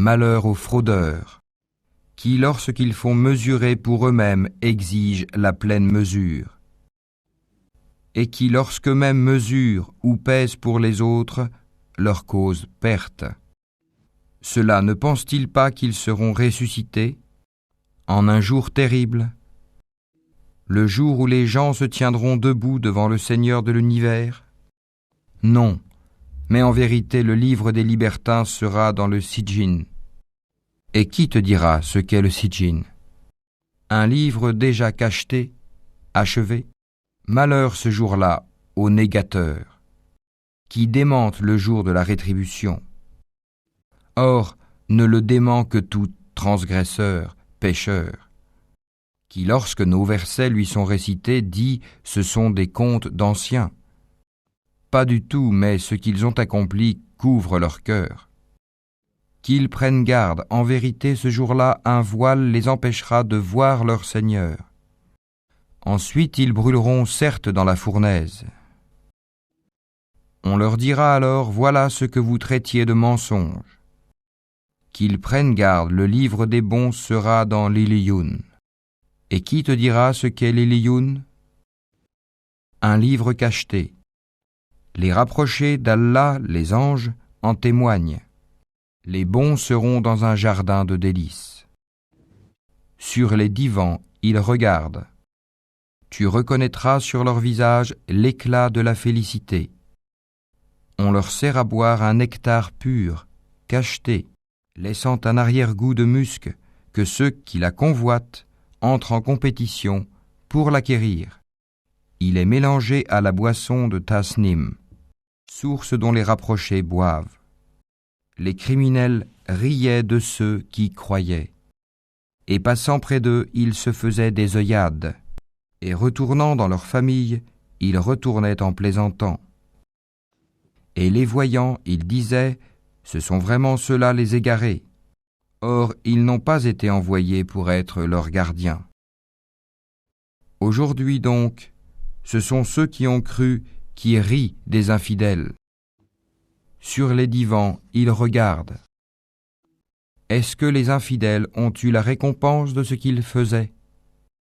Malheur aux fraudeurs, qui lorsqu'ils font mesurer pour eux-mêmes exigent la pleine mesure, et qui lorsqu'eux-mêmes mesurent ou pèsent pour les autres, leur causent perte. Ceux-là ne pensent-ils pas qu'ils seront ressuscités en un jour terrible, le jour où les gens se tiendront debout devant le Seigneur de l'univers? Non, mais en vérité le livre des libertins sera dans le Sijjin. Et qui te dira ce qu'est le Sijjin? Un livre déjà cacheté, achevé? Malheur ce jour-là aux négateurs, qui démentent le jour de la rétribution. Or, ne le dément que tout transgresseur, pécheur, qui lorsque nos versets lui sont récités dit « ce sont des contes d'anciens ». Pas du tout, mais ce qu'ils ont accompli couvre leur cœur. Qu'ils prennent garde, en vérité ce jour-là un voile les empêchera de voir leur Seigneur. Ensuite ils brûleront certes dans la fournaise. On leur dira alors, voilà ce que vous traitiez de mensonge. Qu'ils prennent garde, le livre des bons sera dans l'Iliyun. Et qui te dira ce qu'est l'Iliyun? Un livre cacheté. Les rapprochés d'Allah, les anges, en témoignent. Les bons seront dans un jardin de délices. Sur les divans, ils regardent. Tu reconnaîtras sur leur visage l'éclat de la félicité. On leur sert à boire un nectar pur, cacheté, laissant un arrière-goût de musc que ceux qui la convoitent entrent en compétition pour l'acquérir. Il est mélangé à la boisson de Tasnim, source dont les rapprochés boivent. Les criminels riaient de ceux qui croyaient. Et passant près d'eux, ils se faisaient des œillades. Et retournant dans leur famille, ils retournaient en plaisantant. Et les voyant, ils disaient, ce sont vraiment ceux-là les égarés. Or, ils n'ont pas été envoyés pour être leurs gardiens. Aujourd'hui donc, ce sont ceux qui ont cru qui rient des infidèles. Sur les divans, ils regardent. Est-ce que les infidèles ont eu la récompense de ce qu'ils faisaient?